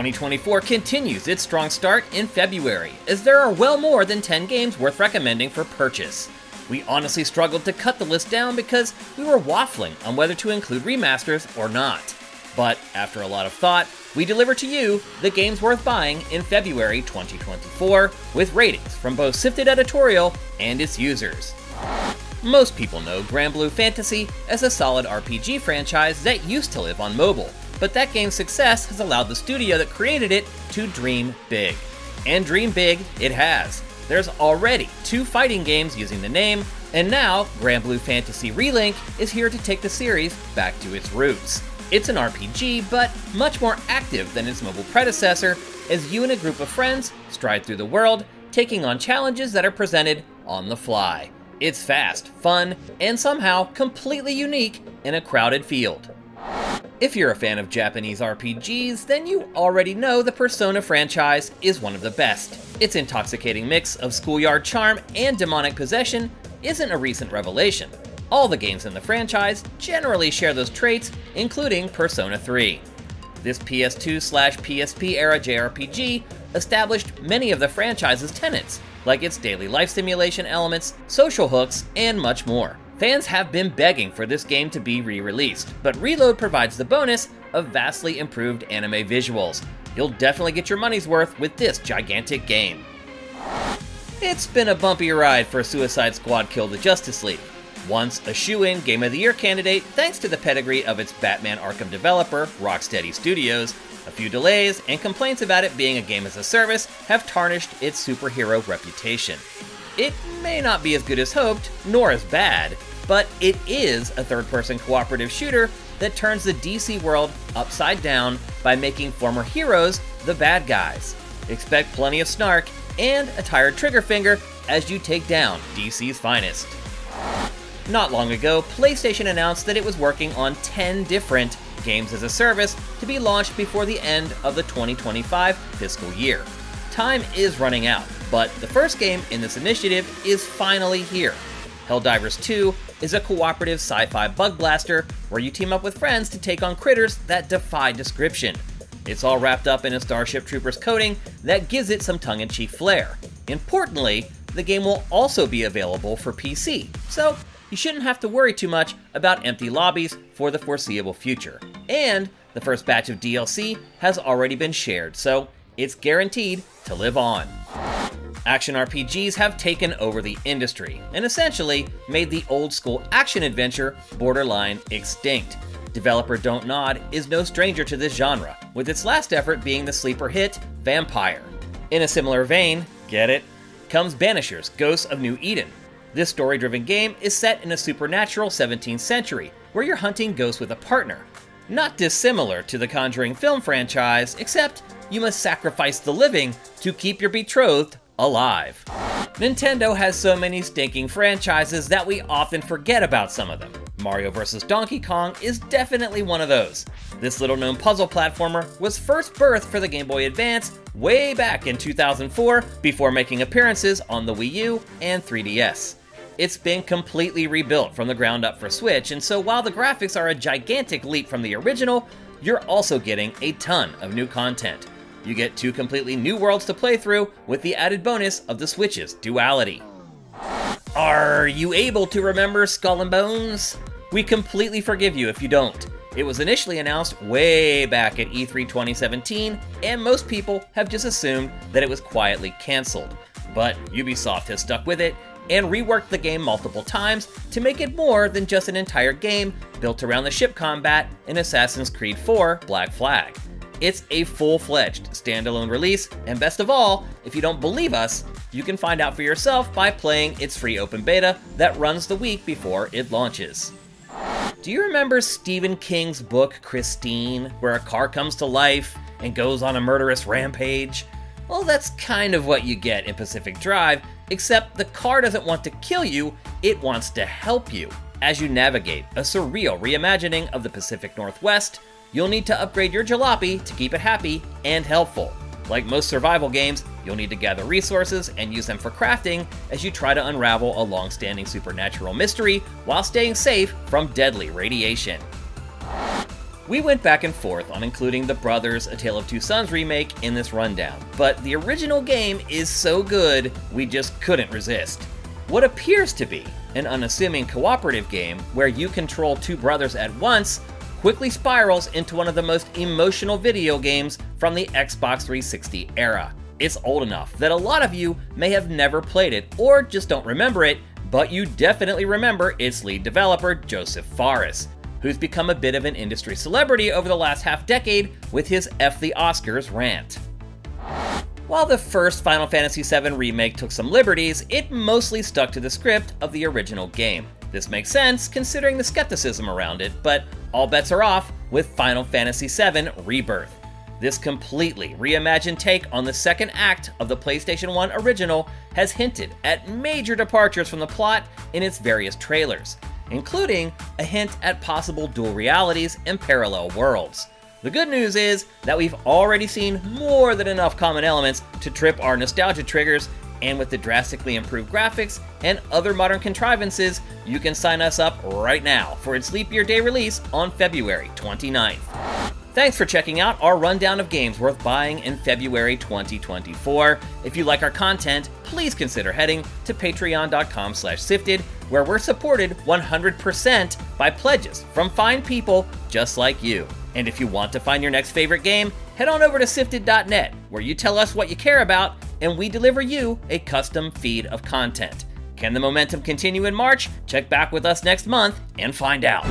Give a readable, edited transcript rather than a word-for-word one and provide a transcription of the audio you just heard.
2024 continues its strong start in February, as there are well more than 10 games worth recommending for purchase. We honestly struggled to cut the list down because we were waffling on whether to include remasters or not. But after a lot of thought, we deliver to you the games worth buying in February 2024, with ratings from both Sifted Editorial and its users. Most people know Granblue Fantasy as a solid RPG franchise that used to live on mobile, but that game's success has allowed the studio that created it to dream big. And dream big it has. There's already 2 fighting games using the name, and now Granblue Fantasy Relink is here to take the series back to its roots. It's an RPG, but much more active than its mobile predecessor, as you and a group of friends stride through the world, taking on challenges that are presented on the fly. It's fast, fun, and somehow completely unique in a crowded field. If you're a fan of Japanese RPGs, then you already know the Persona franchise is one of the best. Its intoxicating mix of schoolyard charm and demonic possession isn't a recent revelation. All the games in the franchise generally share those traits, including Persona 3. This PS2/PSP era JRPG established many of the franchise's tenets, like its daily life simulation elements, social hooks, and much more. Fans have been begging for this game to be re-released, but Reload provides the bonus of vastly improved anime visuals. You'll definitely get your money's worth with this gigantic game. It's been a bumpy ride for Suicide Squad Kill the Justice League. Once a shoo-in Game of the Year candidate thanks to the pedigree of its Batman Arkham developer, Rocksteady Studios, a few delays and complaints about it being a game as a service have tarnished its superhero reputation. It may not be as good as hoped, nor as bad, but it is a third-person cooperative shooter that turns the DC world upside down by making former heroes the bad guys. Expect plenty of snark and a tired trigger finger as you take down DC's finest. Not long ago, PlayStation announced that it was working on 10 different games as a service to be launched before the end of the 2025 fiscal year. Time is running out, but the first game in this initiative is finally here. Helldivers 2 is a cooperative sci-fi bug blaster where you team up with friends to take on critters that defy description. It's all wrapped up in a Starship Troopers coating that gives it some tongue-in-cheek flair. Importantly, the game will also be available for PC, so you shouldn't have to worry too much about empty lobbies for the foreseeable future. And the first batch of DLC has already been shared, so it's guaranteed to live on. Action RPGs have taken over the industry, and essentially made the old-school action-adventure borderline extinct. Developer Don't Nod is no stranger to this genre, with its last effort being the sleeper hit, Vampire. In a similar vein, get it, comes Banishers, Ghosts of New Eden. This story-driven game is set in a supernatural 17th century, where you're hunting ghosts with a partner. Not dissimilar to the Conjuring film franchise, except you must sacrifice the living to keep your betrothed alive. Nintendo has so many stinking franchises that we often forget about some of them. Mario vs. Donkey Kong is definitely one of those. This little-known puzzle platformer was first birthed for the Game Boy Advance way back in 2004, before making appearances on the Wii U and 3DS. It's been completely rebuilt from the ground up for Switch, and so while the graphics are a gigantic leap from the original, you're also getting a ton of new content. You get 2 completely new worlds to play through, with the added bonus of the Switch's duality. Are you able to remember Skull and Bones? We completely forgive you if you don't. It was initially announced way back at E3 2017, and most people have just assumed that it was quietly cancelled. But Ubisoft has stuck with it, and reworked the game multiple times to make it more than just an entire game built around the ship combat in Assassin's Creed 4 Black Flag. It's a full-fledged standalone release, and best of all, if you don't believe us, you can find out for yourself by playing its free open beta that runs the week before it launches. Do you remember Stephen King's book Christine, where a car comes to life and goes on a murderous rampage? Well, that's kind of what you get in Pacific Drive, except the car doesn't want to kill you, it wants to help you. As you navigate a surreal reimagining of the Pacific Northwest, you'll need to upgrade your jalopy to keep it happy and helpful. Like most survival games, you'll need to gather resources and use them for crafting as you try to unravel a long-standing supernatural mystery while staying safe from deadly radiation. We went back and forth on including the Brothers: A Tale of Two Sons remake in this rundown, but the original game is so good, we just couldn't resist. What appears to be an unassuming cooperative game where you control two brothers at once quickly spirals into one of the most emotional video games from the Xbox 360 era. It's old enough that a lot of you may have never played it or just don't remember it, but you definitely remember its lead developer, Joseph Fares, who's become a bit of an industry celebrity over the last half-decade with his F the Oscars rant. While the first Final Fantasy VII Remake took some liberties, it mostly stuck to the script of the original game. This makes sense considering the skepticism around it, but all bets are off with Final Fantasy VII Rebirth. This completely reimagined take on the second act of the PlayStation 1 original has hinted at major departures from the plot in its various trailers, including a hint at possible dual realities and parallel worlds. The good news is that we've already seen more than enough common elements to trip our nostalgia triggers, and with the drastically improved graphics and other modern contrivances, you can sign us up right now for its Leap Year Day release on February 29th. Thanks for checking out our rundown of games worth buying in February 2024. If you like our content, please consider heading to patreon.com/sifted, where we're supported 100% by pledges from fine people just like you. And if you want to find your next favorite game, head on over to sifted.net, where you tell us what you care about, and we deliver you a custom feed of content. Can the momentum continue in March? Check back with us next month and find out.